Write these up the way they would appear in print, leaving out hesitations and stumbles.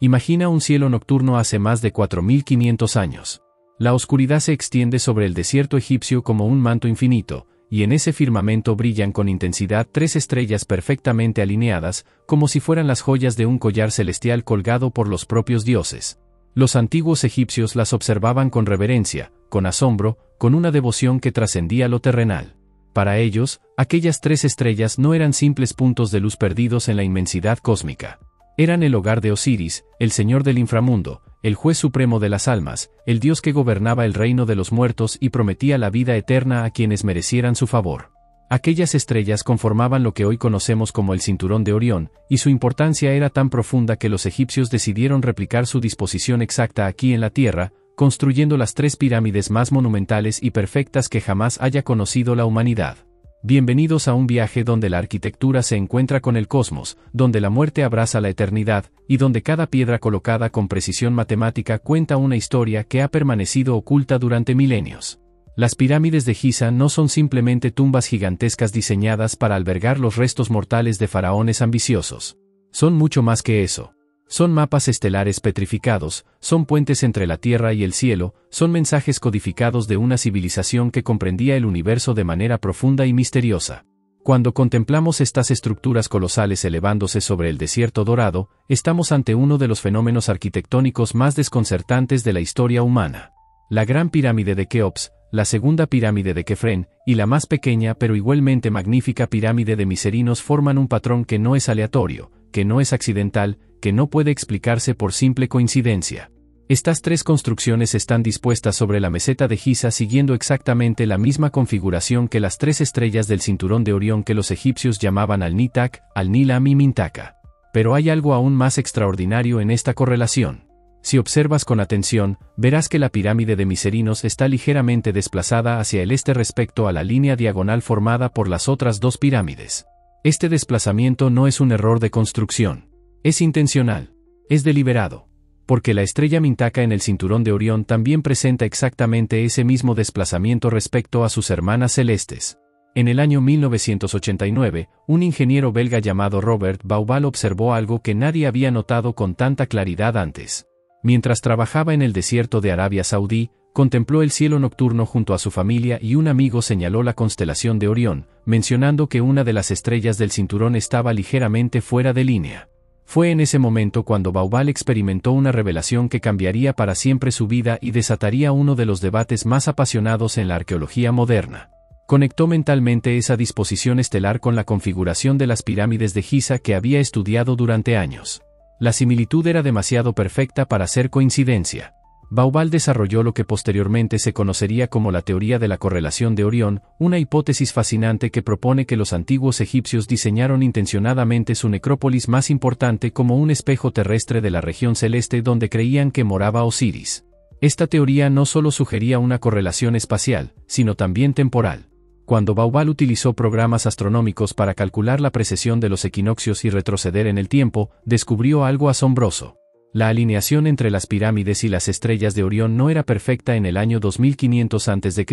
Imagina un cielo nocturno hace más de 4500 años. La oscuridad se extiende sobre el desierto egipcio como un manto infinito, y en ese firmamento brillan con intensidad 3 estrellas perfectamente alineadas, como si fueran las joyas de un collar celestial colgado por los propios dioses. Los antiguos egipcios las observaban con reverencia, con asombro, con una devoción que trascendía lo terrenal. Para ellos, aquellas 3 estrellas no eran simples puntos de luz perdidos en la inmensidad cósmica. Eran el hogar de Osiris, el señor del inframundo, el juez supremo de las almas, el dios que gobernaba el reino de los muertos y prometía la vida eterna a quienes merecieran su favor. Aquellas estrellas conformaban lo que hoy conocemos como el cinturón de Orión, y su importancia era tan profunda que los egipcios decidieron replicar su disposición exacta aquí en la Tierra, construyendo las 3 pirámides más monumentales y perfectas que jamás haya conocido la humanidad. Bienvenidos a un viaje donde la arquitectura se encuentra con el cosmos, donde la muerte abraza la eternidad, y donde cada piedra colocada con precisión matemática cuenta una historia que ha permanecido oculta durante milenios. Las pirámides de Giza no son simplemente tumbas gigantescas diseñadas para albergar los restos mortales de faraones ambiciosos. Son mucho más que eso. Son mapas estelares petrificados, son puentes entre la tierra y el cielo, son mensajes codificados de una civilización que comprendía el universo de manera profunda y misteriosa. Cuando contemplamos estas estructuras colosales elevándose sobre el desierto dorado, estamos ante uno de los fenómenos arquitectónicos más desconcertantes de la historia humana. La Gran Pirámide de Keops, la Segunda Pirámide de Kefren, y la más pequeña pero igualmente magnífica Pirámide de Miserinos forman un patrón que no es aleatorio, que no es accidental, que no puede explicarse por simple coincidencia. Estas 3 construcciones están dispuestas sobre la meseta de Giza siguiendo exactamente la misma configuración que las 3 estrellas del cinturón de Orión que los egipcios llamaban Al-Nitak, Al-Nilam y Mintaka. Pero hay algo aún más extraordinario en esta correlación. Si observas con atención, verás que la pirámide de Miserinos está ligeramente desplazada hacia el este respecto a la línea diagonal formada por las otras 2 pirámides. Este desplazamiento no es un error de construcción. Es intencional. Es deliberado. Porque la estrella Mintaka en el cinturón de Orión también presenta exactamente ese mismo desplazamiento respecto a sus hermanas celestes. En el año 1989, un ingeniero belga llamado Robert Bauval observó algo que nadie había notado con tanta claridad antes. Mientras trabajaba en el desierto de Arabia Saudí, contempló el cielo nocturno junto a su familia y un amigo señaló la constelación de Orión, mencionando que una de las estrellas del cinturón estaba ligeramente fuera de línea. Fue en ese momento cuando Bauval experimentó una revelación que cambiaría para siempre su vida y desataría uno de los debates más apasionados en la arqueología moderna. Conectó mentalmente esa disposición estelar con la configuración de las pirámides de Giza que había estudiado durante años. La similitud era demasiado perfecta para ser coincidencia. Bauval desarrolló lo que posteriormente se conocería como la teoría de la correlación de Orión, una hipótesis fascinante que propone que los antiguos egipcios diseñaron intencionadamente su necrópolis más importante como un espejo terrestre de la región celeste donde creían que moraba Osiris. Esta teoría no solo sugería una correlación espacial, sino también temporal. Cuando Bauval utilizó programas astronómicos para calcular la precesión de los equinoccios y retroceder en el tiempo, descubrió algo asombroso. La alineación entre las pirámides y las estrellas de Orión no era perfecta en el año 2500 a.C.,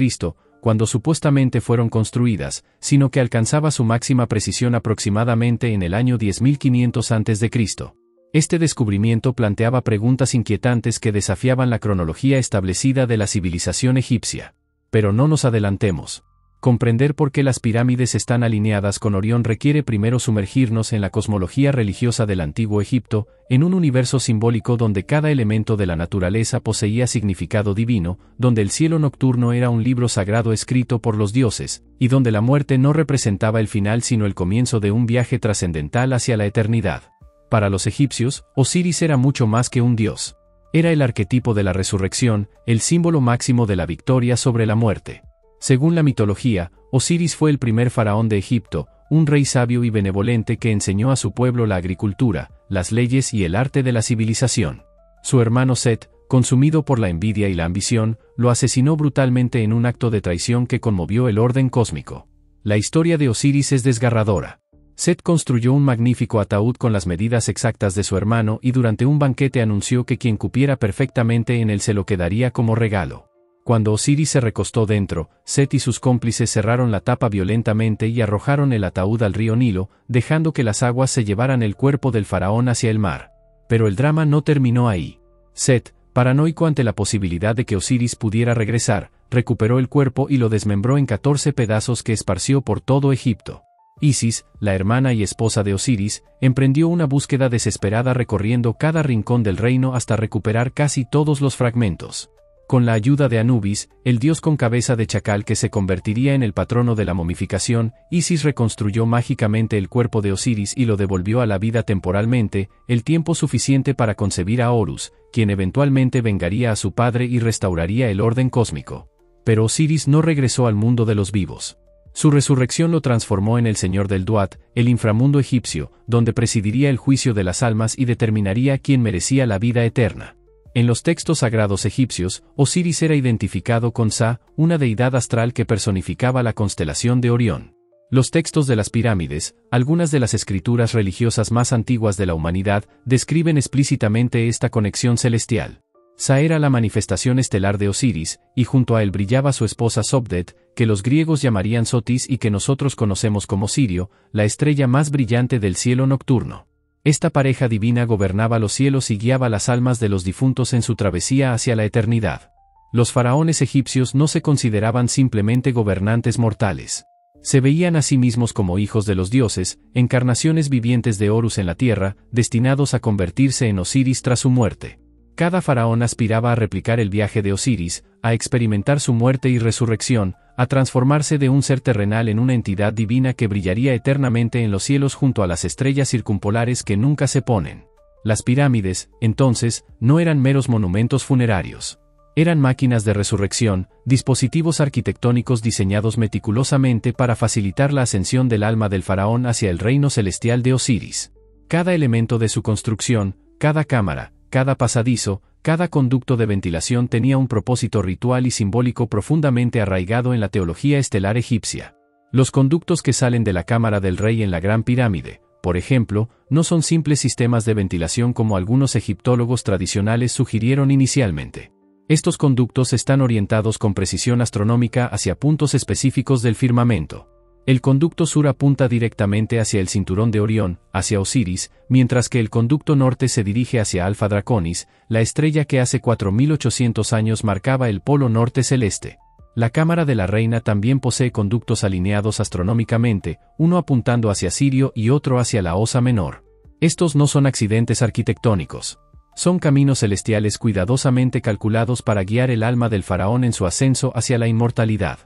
cuando supuestamente fueron construidas, sino que alcanzaba su máxima precisión aproximadamente en el año 10.500 a.C. Este descubrimiento planteaba preguntas inquietantes que desafiaban la cronología establecida de la civilización egipcia. Pero no nos adelantemos. Comprender por qué las pirámides están alineadas con Orión requiere primero sumergirnos en la cosmología religiosa del Antiguo Egipto, en un universo simbólico donde cada elemento de la naturaleza poseía significado divino, donde el cielo nocturno era un libro sagrado escrito por los dioses, y donde la muerte no representaba el final sino el comienzo de un viaje trascendental hacia la eternidad. Para los egipcios, Osiris era mucho más que un dios. Era el arquetipo de la resurrección, el símbolo máximo de la victoria sobre la muerte. Según la mitología, Osiris fue el primer faraón de Egipto, un rey sabio y benevolente que enseñó a su pueblo la agricultura, las leyes y el arte de la civilización. Su hermano Set, consumido por la envidia y la ambición, lo asesinó brutalmente en un acto de traición que conmovió el orden cósmico. La historia de Osiris es desgarradora. Set construyó un magnífico ataúd con las medidas exactas de su hermano y durante un banquete anunció que quien cupiera perfectamente en él se lo quedaría como regalo. Cuando Osiris se recostó dentro, Set y sus cómplices cerraron la tapa violentamente y arrojaron el ataúd al río Nilo, dejando que las aguas se llevaran el cuerpo del faraón hacia el mar. Pero el drama no terminó ahí. Set, paranoico ante la posibilidad de que Osiris pudiera regresar, recuperó el cuerpo y lo desmembró en 14 pedazos que esparció por todo Egipto. Isis, la hermana y esposa de Osiris, emprendió una búsqueda desesperada recorriendo cada rincón del reino hasta recuperar casi todos los fragmentos. Con la ayuda de Anubis, el dios con cabeza de chacal que se convertiría en el patrono de la momificación, Isis reconstruyó mágicamente el cuerpo de Osiris y lo devolvió a la vida temporalmente, el tiempo suficiente para concebir a Horus, quien eventualmente vengaría a su padre y restauraría el orden cósmico. Pero Osiris no regresó al mundo de los vivos. Su resurrección lo transformó en el señor del Duat, el inframundo egipcio, donde presidiría el juicio de las almas y determinaría quién merecía la vida eterna. En los textos sagrados egipcios, Osiris era identificado con Sa, una deidad astral que personificaba la constelación de Orión. Los textos de las pirámides, algunas de las escrituras religiosas más antiguas de la humanidad, describen explícitamente esta conexión celestial. Sa era la manifestación estelar de Osiris, y junto a él brillaba su esposa Sobdet, que los griegos llamarían Sotis y que nosotros conocemos como Sirio, la estrella más brillante del cielo nocturno. Esta pareja divina gobernaba los cielos y guiaba las almas de los difuntos en su travesía hacia la eternidad. Los faraones egipcios no se consideraban simplemente gobernantes mortales. Se veían a sí mismos como hijos de los dioses, encarnaciones vivientes de Horus en la tierra, destinados a convertirse en Osiris tras su muerte. Cada faraón aspiraba a replicar el viaje de Osiris, a experimentar su muerte y resurrección, a transformarse de un ser terrenal en una entidad divina que brillaría eternamente en los cielos junto a las estrellas circumpolares que nunca se ponen. Las pirámides, entonces, no eran meros monumentos funerarios. Eran máquinas de resurrección, dispositivos arquitectónicos diseñados meticulosamente para facilitar la ascensión del alma del faraón hacia el reino celestial de Osiris. Cada elemento de su construcción, cada cámara, cada pasadizo, cada conducto de ventilación tenía un propósito ritual y simbólico profundamente arraigado en la teología estelar egipcia. Los conductos que salen de la cámara del rey en la Gran Pirámide, por ejemplo, no son simples sistemas de ventilación como algunos egiptólogos tradicionales sugirieron inicialmente. Estos conductos están orientados con precisión astronómica hacia puntos específicos del firmamento. El conducto sur apunta directamente hacia el cinturón de Orión, hacia Osiris, mientras que el conducto norte se dirige hacia Alfa Draconis, la estrella que hace 4800 años marcaba el polo norte celeste. La cámara de la reina también posee conductos alineados astronómicamente, uno apuntando hacia Sirio y otro hacia la Osa Menor. Estos no son accidentes arquitectónicos. Son caminos celestiales cuidadosamente calculados para guiar el alma del faraón en su ascenso hacia la inmortalidad.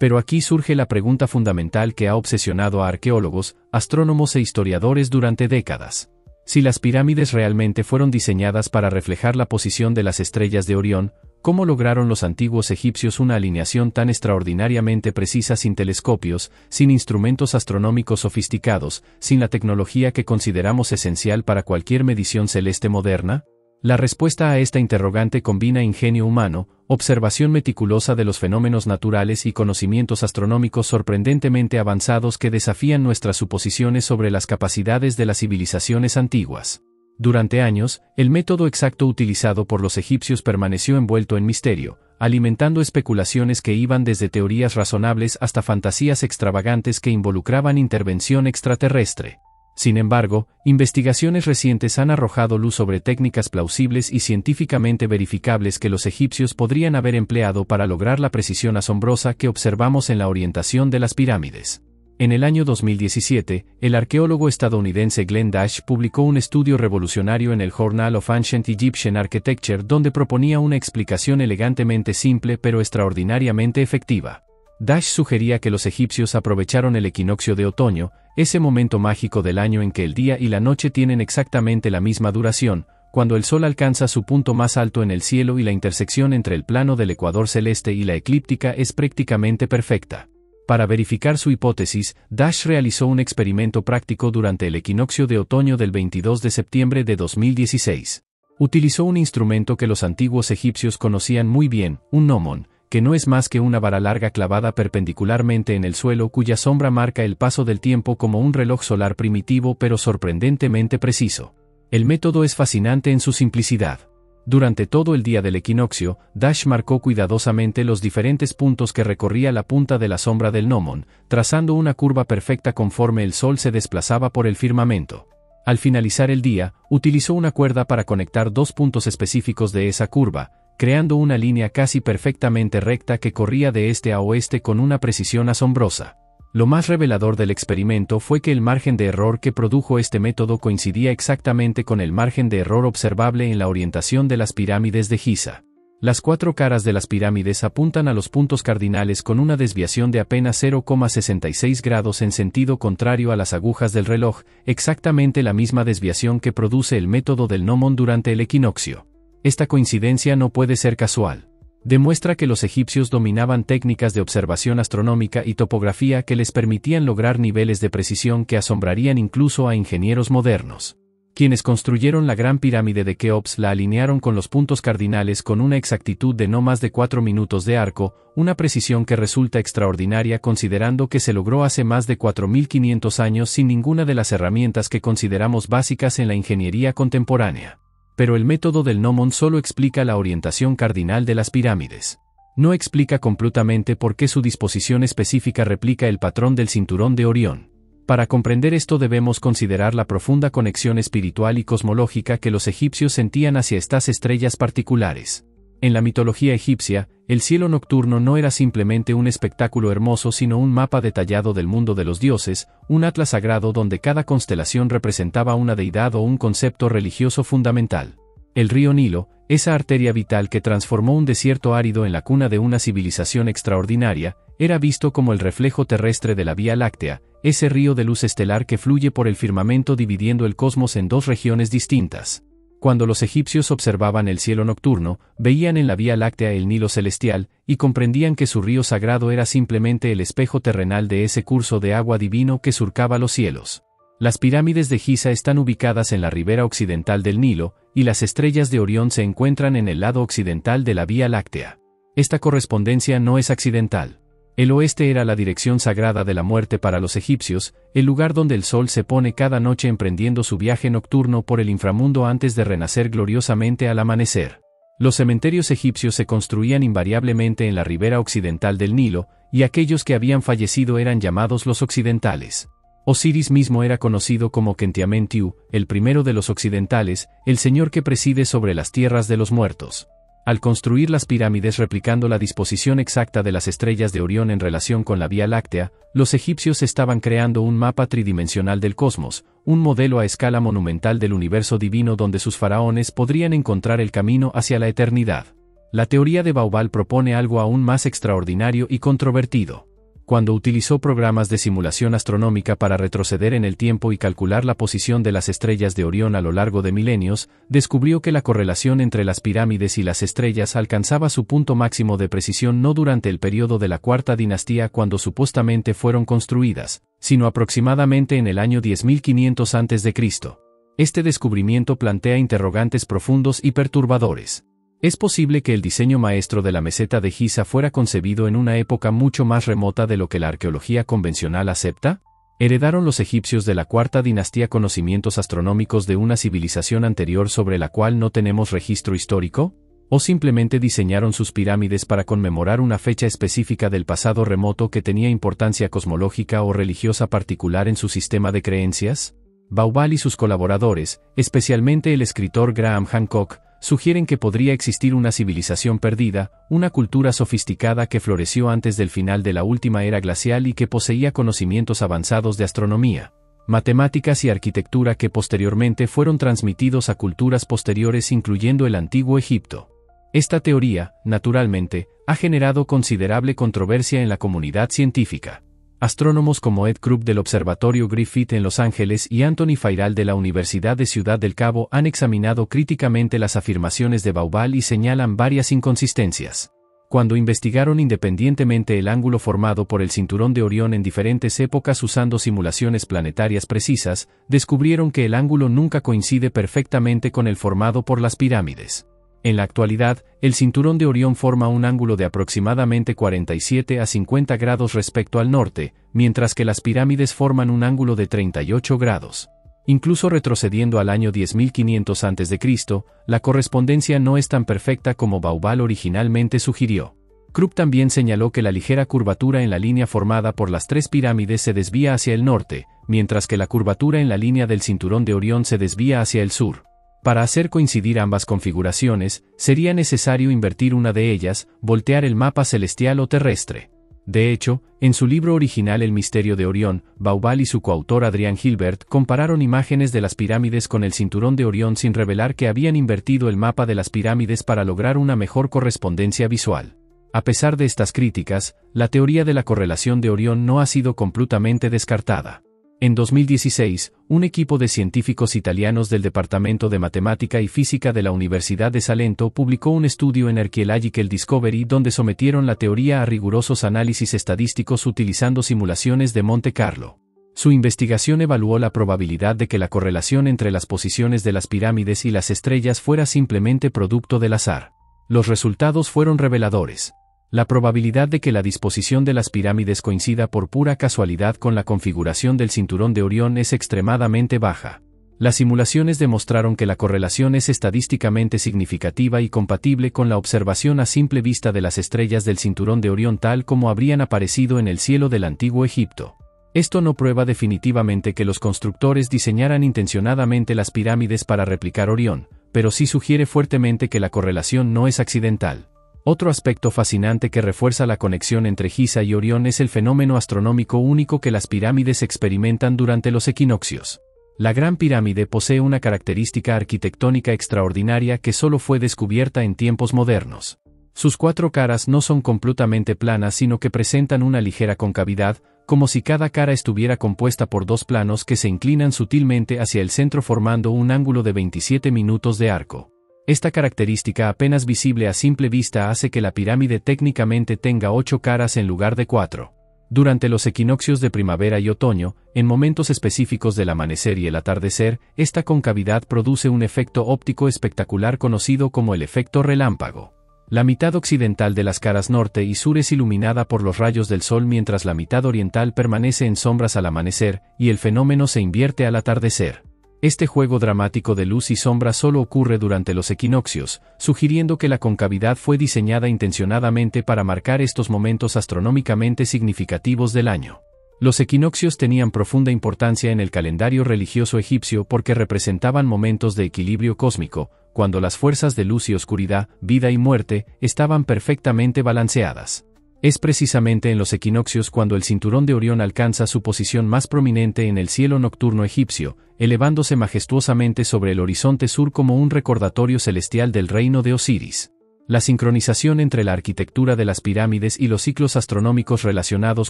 Pero aquí surge la pregunta fundamental que ha obsesionado a arqueólogos, astrónomos e historiadores durante décadas. Si las pirámides realmente fueron diseñadas para reflejar la posición de las estrellas de Orión, ¿cómo lograron los antiguos egipcios una alineación tan extraordinariamente precisa sin telescopios, sin instrumentos astronómicos sofisticados, sin la tecnología que consideramos esencial para cualquier medición celeste moderna? La respuesta a esta interrogante combina ingenio humano, observación meticulosa de los fenómenos naturales y conocimientos astronómicos sorprendentemente avanzados que desafían nuestras suposiciones sobre las capacidades de las civilizaciones antiguas. Durante años, el método exacto utilizado por los egipcios permaneció envuelto en misterio, alimentando especulaciones que iban desde teorías razonables hasta fantasías extravagantes que involucraban intervención extraterrestre. Sin embargo, investigaciones recientes han arrojado luz sobre técnicas plausibles y científicamente verificables que los egipcios podrían haber empleado para lograr la precisión asombrosa que observamos en la orientación de las pirámides. En el año 2017, el arqueólogo estadounidense Glenn Dash publicó un estudio revolucionario en el Journal of Ancient Egyptian Architecture donde proponía una explicación elegantemente simple pero extraordinariamente efectiva. Dash sugería que los egipcios aprovecharon el equinoccio de otoño, ese momento mágico del año en que el día y la noche tienen exactamente la misma duración, cuando el sol alcanza su punto más alto en el cielo y la intersección entre el plano del ecuador celeste y la eclíptica es prácticamente perfecta. Para verificar su hipótesis, Dash realizó un experimento práctico durante el equinoccio de otoño del 22 de septiembre de 2016. Utilizó un instrumento que los antiguos egipcios conocían muy bien, un gnomon, que no es más que una vara larga clavada perpendicularmente en el suelo cuya sombra marca el paso del tiempo como un reloj solar primitivo pero sorprendentemente preciso. El método es fascinante en su simplicidad. Durante todo el día del equinoccio, Dash marcó cuidadosamente los diferentes puntos que recorría la punta de la sombra del gnomon, trazando una curva perfecta conforme el sol se desplazaba por el firmamento. Al finalizar el día, utilizó una cuerda para conectar dos puntos específicos de esa curva, creando una línea casi perfectamente recta que corría de este a oeste con una precisión asombrosa. Lo más revelador del experimento fue que el margen de error que produjo este método coincidía exactamente con el margen de error observable en la orientación de las pirámides de Giza. Las cuatro caras de las pirámides apuntan a los puntos cardinales con una desviación de apenas 0,66 grados en sentido contrario a las agujas del reloj, exactamente la misma desviación que produce el método del gnomon durante el equinoccio. Esta coincidencia no puede ser casual. Demuestra que los egipcios dominaban técnicas de observación astronómica y topografía que les permitían lograr niveles de precisión que asombrarían incluso a ingenieros modernos. Quienes construyeron la Gran Pirámide de Keops la alinearon con los puntos cardinales con una exactitud de no más de 4 minutos de arco, una precisión que resulta extraordinaria considerando que se logró hace más de 4.500 años sin ninguna de las herramientas que consideramos básicas en la ingeniería contemporánea. Pero el método del gnomon solo explica la orientación cardinal de las pirámides. No explica completamente por qué su disposición específica replica el patrón del cinturón de Orión. Para comprender esto debemos considerar la profunda conexión espiritual y cosmológica que los egipcios sentían hacia estas estrellas particulares. En la mitología egipcia, el cielo nocturno no era simplemente un espectáculo hermoso sino un mapa detallado del mundo de los dioses, un atlas sagrado donde cada constelación representaba una deidad o un concepto religioso fundamental. El río Nilo, esa arteria vital que transformó un desierto árido en la cuna de una civilización extraordinaria, era visto como el reflejo terrestre de la Vía Láctea, ese río de luz estelar que fluye por el firmamento dividiendo el cosmos en dos regiones distintas. Cuando los egipcios observaban el cielo nocturno, veían en la Vía Láctea el Nilo celestial, y comprendían que su río sagrado era simplemente el espejo terrenal de ese curso de agua divino que surcaba los cielos. Las pirámides de Giza están ubicadas en la ribera occidental del Nilo, y las estrellas de Orión se encuentran en el lado occidental de la Vía Láctea. Esta correspondencia no es accidental. El oeste era la dirección sagrada de la muerte para los egipcios, el lugar donde el sol se pone cada noche emprendiendo su viaje nocturno por el inframundo antes de renacer gloriosamente al amanecer. Los cementerios egipcios se construían invariablemente en la ribera occidental del Nilo, y aquellos que habían fallecido eran llamados los occidentales. Osiris mismo era conocido como Khentiamentiu, el primero de los occidentales, el señor que preside sobre las tierras de los muertos. Al construir las pirámides replicando la disposición exacta de las estrellas de Orión en relación con la Vía Láctea, los egipcios estaban creando un mapa tridimensional del cosmos, un modelo a escala monumental del universo divino donde sus faraones podrían encontrar el camino hacia la eternidad. La teoría de Baobal propone algo aún más extraordinario y controvertido. Cuando utilizó programas de simulación astronómica para retroceder en el tiempo y calcular la posición de las estrellas de Orión a lo largo de milenios, descubrió que la correlación entre las pirámides y las estrellas alcanzaba su punto máximo de precisión no durante el periodo de la Cuarta Dinastía cuando supuestamente fueron construidas, sino aproximadamente en el año 10.500 a.C. Este descubrimiento plantea interrogantes profundos y perturbadores. ¿Es posible que el diseño maestro de la meseta de Giza fuera concebido en una época mucho más remota de lo que la arqueología convencional acepta? ¿Heredaron los egipcios de la Cuarta Dinastía conocimientos astronómicos de una civilización anterior sobre la cual no tenemos registro histórico? ¿O simplemente diseñaron sus pirámides para conmemorar una fecha específica del pasado remoto que tenía importancia cosmológica o religiosa particular en su sistema de creencias? Baobal y sus colaboradores, especialmente el escritor Graham Hancock, sugieren que podría existir una civilización perdida, una cultura sofisticada que floreció antes del final de la última era glacial y que poseía conocimientos avanzados de astronomía, matemáticas y arquitectura que posteriormente fueron transmitidos a culturas posteriores incluyendo el antiguo Egipto. Esta teoría, naturalmente, ha generado considerable controversia en la comunidad científica. Astrónomos como Ed Krupp del Observatorio Griffith en Los Ángeles y Anthony Fayral de la Universidad de Ciudad del Cabo han examinado críticamente las afirmaciones de Baobal y señalan varias inconsistencias. Cuando investigaron independientemente el ángulo formado por el cinturón de Orión en diferentes épocas usando simulaciones planetarias precisas, descubrieron que el ángulo nunca coincide perfectamente con el formado por las pirámides. En la actualidad, el cinturón de Orión forma un ángulo de aproximadamente 47 a 50 grados respecto al norte, mientras que las pirámides forman un ángulo de 38 grados. Incluso retrocediendo al año 10.500 a.C., la correspondencia no es tan perfecta como Baobal originalmente sugirió. Krupp también señaló que la ligera curvatura en la línea formada por las tres pirámides se desvía hacia el norte, mientras que la curvatura en la línea del cinturón de Orión se desvía hacia el sur. Para hacer coincidir ambas configuraciones, sería necesario invertir una de ellas, voltear el mapa celestial o terrestre. De hecho, en su libro original El misterio de Orión, Bauval y su coautor Adrian Hilbert compararon imágenes de las pirámides con el cinturón de Orión sin revelar que habían invertido el mapa de las pirámides para lograr una mejor correspondencia visual. A pesar de estas críticas, la teoría de la correlación de Orión no ha sido completamente descartada. En 2016, un equipo de científicos italianos del Departamento de Matemática y Física de la Universidad de Salento publicó un estudio en Archaeological Discovery donde sometieron la teoría a rigurosos análisis estadísticos utilizando simulaciones de Monte Carlo. Su investigación evaluó la probabilidad de que la correlación entre las posiciones de las pirámides y las estrellas fuera simplemente producto del azar. Los resultados fueron reveladores. La probabilidad de que la disposición de las pirámides coincida por pura casualidad con la configuración del cinturón de Orión es extremadamente baja. Las simulaciones demostraron que la correlación es estadísticamente significativa y compatible con la observación a simple vista de las estrellas del cinturón de Orión tal como habrían aparecido en el cielo del antiguo Egipto. Esto no prueba definitivamente que los constructores diseñaran intencionadamente las pirámides para replicar Orión, pero sí sugiere fuertemente que la correlación no es accidental. Otro aspecto fascinante que refuerza la conexión entre Giza y Orión es el fenómeno astronómico único que las pirámides experimentan durante los equinoccios. La Gran Pirámide posee una característica arquitectónica extraordinaria que solo fue descubierta en tiempos modernos. Sus cuatro caras no son completamente planas sino que presentan una ligera concavidad, como si cada cara estuviera compuesta por dos planos que se inclinan sutilmente hacia el centro formando un ángulo de 27 minutos de arco. Esta característica apenas visible a simple vista hace que la pirámide técnicamente tenga 8 caras en lugar de 4. Durante los equinoccios de primavera y otoño, en momentos específicos del amanecer y el atardecer, esta concavidad produce un efecto óptico espectacular conocido como el efecto relámpago. La mitad occidental de las caras norte y sur es iluminada por los rayos del sol mientras la mitad oriental permanece en sombras al amanecer, y el fenómeno se invierte al atardecer. Este juego dramático de luz y sombra solo ocurre durante los equinoccios, sugiriendo que la concavidad fue diseñada intencionadamente para marcar estos momentos astronómicamente significativos del año. Los equinoccios tenían profunda importancia en el calendario religioso egipcio porque representaban momentos de equilibrio cósmico, cuando las fuerzas de luz y oscuridad, vida y muerte, estaban perfectamente balanceadas. Es precisamente en los equinoccios cuando el cinturón de Orión alcanza su posición más prominente en el cielo nocturno egipcio, elevándose majestuosamente sobre el horizonte sur como un recordatorio celestial del reino de Osiris. La sincronización entre la arquitectura de las pirámides y los ciclos astronómicos relacionados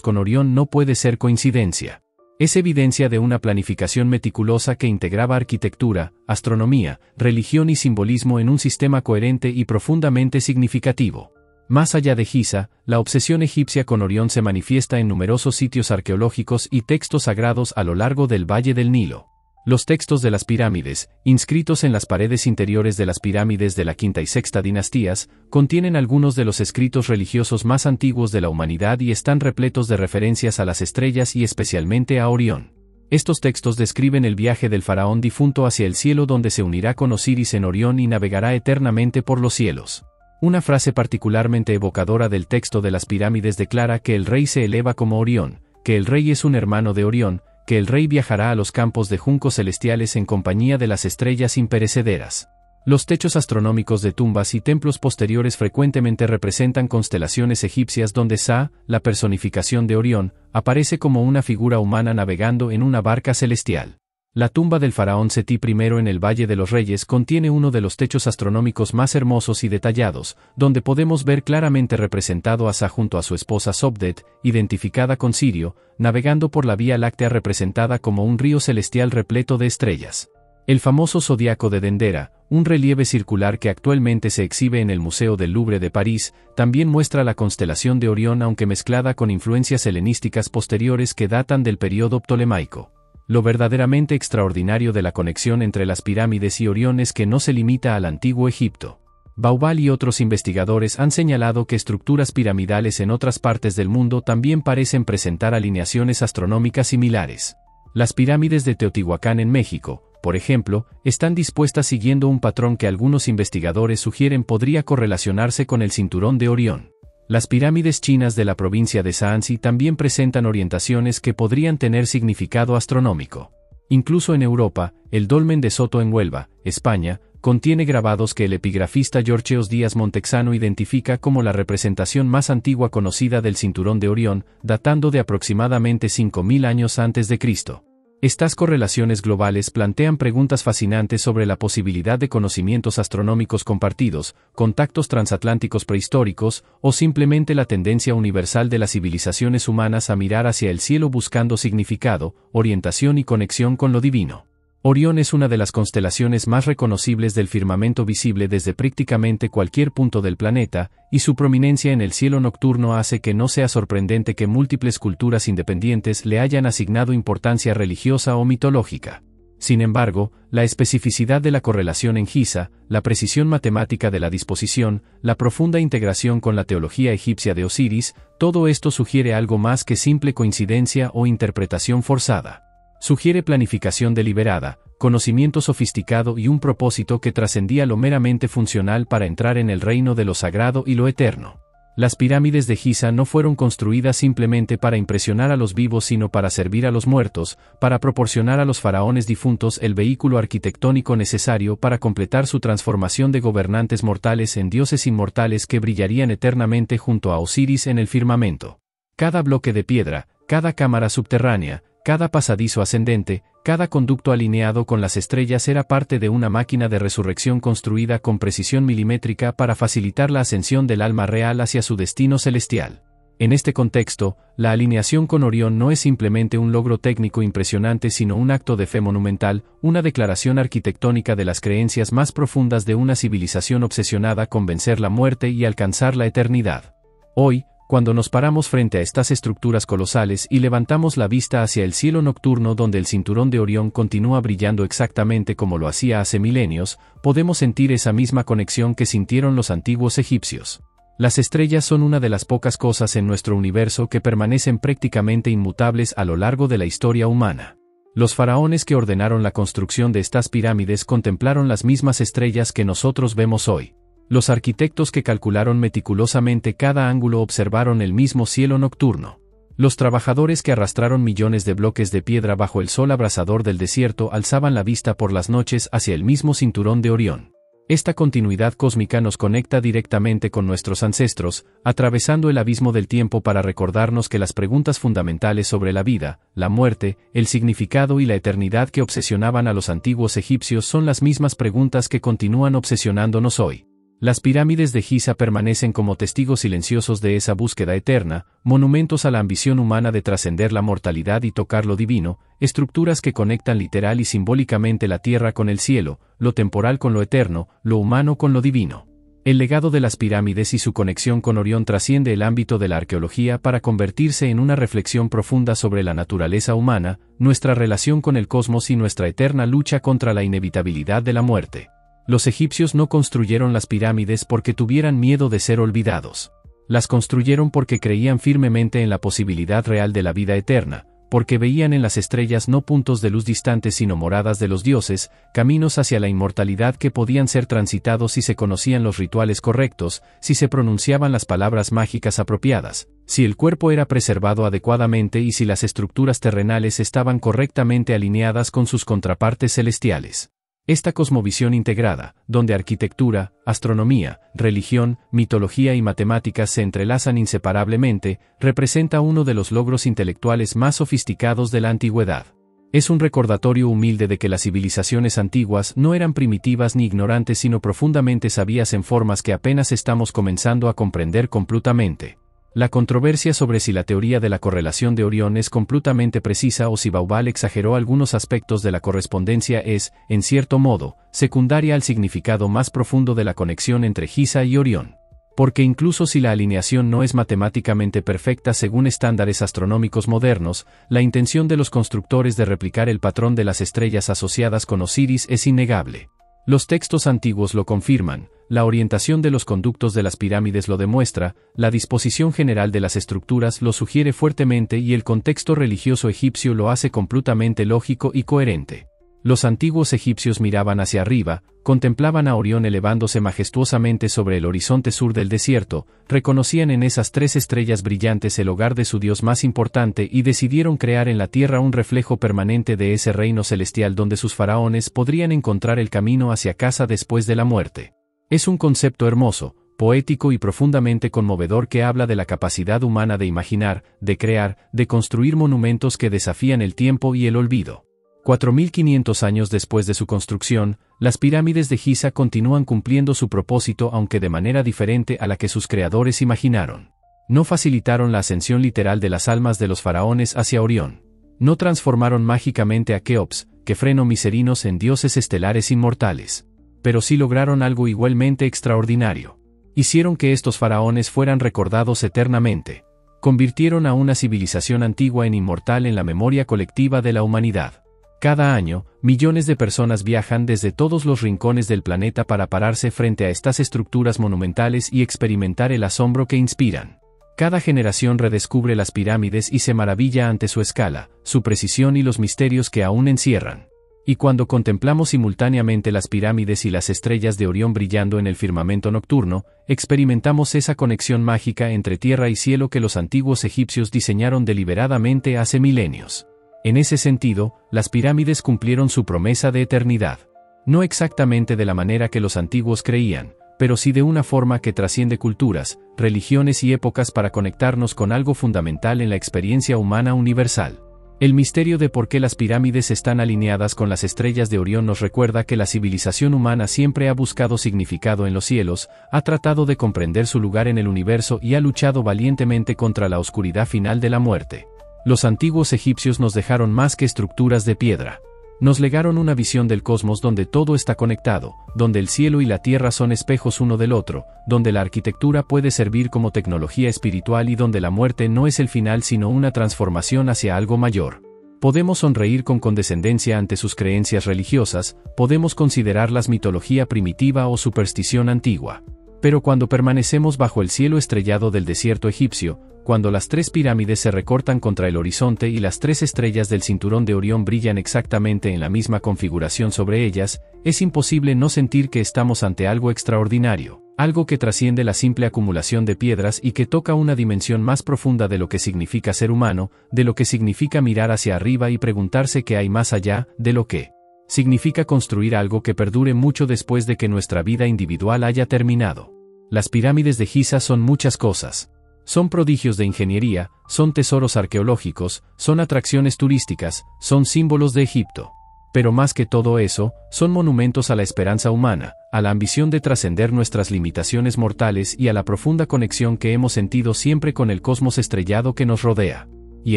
con Orión no puede ser coincidencia. Es evidencia de una planificación meticulosa que integraba arquitectura, astronomía, religión y simbolismo en un sistema coherente y profundamente significativo. Más allá de Giza, la obsesión egipcia con Orión se manifiesta en numerosos sitios arqueológicos y textos sagrados a lo largo del Valle del Nilo. Los textos de las pirámides, inscritos en las paredes interiores de las pirámides de la quinta y sexta dinastías, contienen algunos de los escritos religiosos más antiguos de la humanidad y están repletos de referencias a las estrellas y especialmente a Orión. Estos textos describen el viaje del faraón difunto hacia el cielo donde se unirá con Osiris en Orión y navegará eternamente por los cielos. Una frase particularmente evocadora del texto de las pirámides declara que el rey se eleva como Orión, que el rey es un hermano de Orión, que el rey viajará a los campos de juncos celestiales en compañía de las estrellas imperecederas. Los techos astronómicos de tumbas y templos posteriores frecuentemente representan constelaciones egipcias donde Sa, la personificación de Orión, aparece como una figura humana navegando en una barca celestial. La tumba del faraón Seti I en el Valle de los Reyes contiene uno de los techos astronómicos más hermosos y detallados, donde podemos ver claramente representado a Sa junto a su esposa Sobdet, identificada con Sirio, navegando por la Vía Láctea representada como un río celestial repleto de estrellas. El famoso zodiaco de Dendera, un relieve circular que actualmente se exhibe en el Museo del Louvre de París, también muestra la constelación de Orión aunque mezclada con influencias helenísticas posteriores que datan del período ptolemaico. Lo verdaderamente extraordinario de la conexión entre las pirámides y Orión es que no se limita al antiguo Egipto. Bauval y otros investigadores han señalado que estructuras piramidales en otras partes del mundo también parecen presentar alineaciones astronómicas similares. Las pirámides de Teotihuacán en México, por ejemplo, están dispuestas siguiendo un patrón que algunos investigadores sugieren podría correlacionarse con el cinturón de Orión. Las pirámides chinas de la provincia de Shaanxi también presentan orientaciones que podrían tener significado astronómico. Incluso en Europa, el dolmen de Soto en Huelva, España, contiene grabados que el epigrafista Georgeos Díaz Montexano identifica como la representación más antigua conocida del cinturón de Orión, datando de aproximadamente 5000 años antes de Cristo. Estas correlaciones globales plantean preguntas fascinantes sobre la posibilidad de conocimientos astronómicos compartidos, contactos transatlánticos prehistóricos, o simplemente la tendencia universal de las civilizaciones humanas a mirar hacia el cielo buscando significado, orientación y conexión con lo divino. Orión es una de las constelaciones más reconocibles del firmamento visible desde prácticamente cualquier punto del planeta, y su prominencia en el cielo nocturno hace que no sea sorprendente que múltiples culturas independientes le hayan asignado importancia religiosa o mitológica. Sin embargo, la especificidad de la correlación en Giza, la precisión matemática de la disposición, la profunda integración con la teología egipcia de Osiris, todo esto sugiere algo más que simple coincidencia o interpretación forzada. Sugiere planificación deliberada, conocimiento sofisticado y un propósito que trascendía lo meramente funcional para entrar en el reino de lo sagrado y lo eterno. Las pirámides de Giza no fueron construidas simplemente para impresionar a los vivos sino para servir a los muertos, para proporcionar a los faraones difuntos el vehículo arquitectónico necesario para completar su transformación de gobernantes mortales en dioses inmortales que brillarían eternamente junto a Osiris en el firmamento. Cada bloque de piedra, cada cámara subterránea, cada pasadizo ascendente, cada conducto alineado con las estrellas era parte de una máquina de resurrección construida con precisión milimétrica para facilitar la ascensión del alma real hacia su destino celestial. En este contexto, la alineación con Orión no es simplemente un logro técnico impresionante sino un acto de fe monumental, una declaración arquitectónica de las creencias más profundas de una civilización obsesionada con vencer la muerte y alcanzar la eternidad. Hoy, cuando nos paramos frente a estas estructuras colosales y levantamos la vista hacia el cielo nocturno donde el cinturón de Orión continúa brillando exactamente como lo hacía hace milenios, podemos sentir esa misma conexión que sintieron los antiguos egipcios. Las estrellas son una de las pocas cosas en nuestro universo que permanecen prácticamente inmutables a lo largo de la historia humana. Los faraones que ordenaron la construcción de estas pirámides contemplaron las mismas estrellas que nosotros vemos hoy. Los arquitectos que calcularon meticulosamente cada ángulo observaron el mismo cielo nocturno. Los trabajadores que arrastraron millones de bloques de piedra bajo el sol abrasador del desierto alzaban la vista por las noches hacia el mismo cinturón de Orión. Esta continuidad cósmica nos conecta directamente con nuestros ancestros, atravesando el abismo del tiempo para recordarnos que las preguntas fundamentales sobre la vida, la muerte, el significado y la eternidad que obsesionaban a los antiguos egipcios son las mismas preguntas que continúan obsesionándonos hoy. Las pirámides de Giza permanecen como testigos silenciosos de esa búsqueda eterna, monumentos a la ambición humana de trascender la mortalidad y tocar lo divino, estructuras que conectan literal y simbólicamente la tierra con el cielo, lo temporal con lo eterno, lo humano con lo divino. El legado de las pirámides y su conexión con Orión trasciende el ámbito de la arqueología para convertirse en una reflexión profunda sobre la naturaleza humana, nuestra relación con el cosmos y nuestra eterna lucha contra la inevitabilidad de la muerte. Los egipcios no construyeron las pirámides porque tuvieran miedo de ser olvidados. Las construyeron porque creían firmemente en la posibilidad real de la vida eterna, porque veían en las estrellas no puntos de luz distantes sino moradas de los dioses, caminos hacia la inmortalidad que podían ser transitados si se conocían los rituales correctos, si se pronunciaban las palabras mágicas apropiadas, si el cuerpo era preservado adecuadamente y si las estructuras terrenales estaban correctamente alineadas con sus contrapartes celestiales. Esta cosmovisión integrada, donde arquitectura, astronomía, religión, mitología y matemáticas se entrelazan inseparablemente, representa uno de los logros intelectuales más sofisticados de la antigüedad. Es un recordatorio humilde de que las civilizaciones antiguas no eran primitivas ni ignorantes sino profundamente sabias en formas que apenas estamos comenzando a comprender completamente. La controversia sobre si la teoría de la correlación de Orión es completamente precisa o si Baubal exageró algunos aspectos de la correspondencia es, en cierto modo, secundaria al significado más profundo de la conexión entre Giza y Orión. Porque incluso si la alineación no es matemáticamente perfecta según estándares astronómicos modernos, la intención de los constructores de replicar el patrón de las estrellas asociadas con Osiris es innegable. Los textos antiguos lo confirman, la orientación de los conductos de las pirámides lo demuestra, la disposición general de las estructuras lo sugiere fuertemente y el contexto religioso egipcio lo hace completamente lógico y coherente. Los antiguos egipcios miraban hacia arriba, contemplaban a Orión elevándose majestuosamente sobre el horizonte sur del desierto, reconocían en esas 3 estrellas brillantes el hogar de su dios más importante y decidieron crear en la tierra un reflejo permanente de ese reino celestial donde sus faraones podrían encontrar el camino hacia casa después de la muerte. Es un concepto hermoso, poético y profundamente conmovedor que habla de la capacidad humana de imaginar, de crear, de construir monumentos que desafían el tiempo y el olvido. 4500 años después de su construcción, las pirámides de Giza continúan cumpliendo su propósito aunque de manera diferente a la que sus creadores imaginaron. No facilitaron la ascensión literal de las almas de los faraones hacia Orión. No transformaron mágicamente a Keops, Kefren Miserinos en dioses estelares inmortales. Pero sí lograron algo igualmente extraordinario. Hicieron que estos faraones fueran recordados eternamente. Convirtieron a una civilización antigua en inmortal en la memoria colectiva de la humanidad. Cada año, millones de personas viajan desde todos los rincones del planeta para pararse frente a estas estructuras monumentales y experimentar el asombro que inspiran. Cada generación redescubre las pirámides y se maravilla ante su escala, su precisión y los misterios que aún encierran. Y cuando contemplamos simultáneamente las pirámides y las estrellas de Orión brillando en el firmamento nocturno, experimentamos esa conexión mágica entre tierra y cielo que los antiguos egipcios diseñaron deliberadamente hace milenios. En ese sentido, las pirámides cumplieron su promesa de eternidad. No exactamente de la manera que los antiguos creían, pero sí de una forma que trasciende culturas, religiones y épocas para conectarnos con algo fundamental en la experiencia humana universal. El misterio de por qué las pirámides están alineadas con las estrellas de Orión nos recuerda que la civilización humana siempre ha buscado significado en los cielos, ha tratado de comprender su lugar en el universo y ha luchado valientemente contra la oscuridad final de la muerte. Los antiguos egipcios nos dejaron más que estructuras de piedra. Nos legaron una visión del cosmos donde todo está conectado, donde el cielo y la tierra son espejos uno del otro, donde la arquitectura puede servir como tecnología espiritual y donde la muerte no es el final sino una transformación hacia algo mayor. Podemos sonreír con condescendencia ante sus creencias religiosas, podemos considerarlas mitología primitiva o superstición antigua. Pero cuando permanecemos bajo el cielo estrellado del desierto egipcio, cuando las 3 pirámides se recortan contra el horizonte y las 3 estrellas del cinturón de Orión brillan exactamente en la misma configuración sobre ellas, es imposible no sentir que estamos ante algo extraordinario, algo que trasciende la simple acumulación de piedras y que toca una dimensión más profunda de lo que significa ser humano, de lo que significa mirar hacia arriba y preguntarse qué hay más allá, de lo que significa construir algo que perdure mucho después de que nuestra vida individual haya terminado. Las pirámides de Giza son muchas cosas. Son prodigios de ingeniería, son tesoros arqueológicos, son atracciones turísticas, son símbolos de Egipto. Pero más que todo eso, son monumentos a la esperanza humana, a la ambición de trascender nuestras limitaciones mortales y a la profunda conexión que hemos sentido siempre con el cosmos estrellado que nos rodea. Y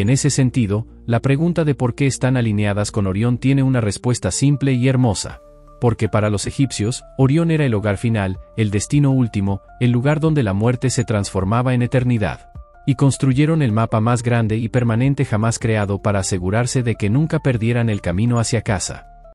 en ese sentido, la pregunta de por qué están alineadas con Orión tiene una respuesta simple y hermosa. Porque para los egipcios, Orión era el hogar final, el destino último, el lugar donde la muerte se transformaba en eternidad. Y construyeron el mapa más grande y permanente jamás creado para asegurarse de que nunca perdieran el camino hacia casa.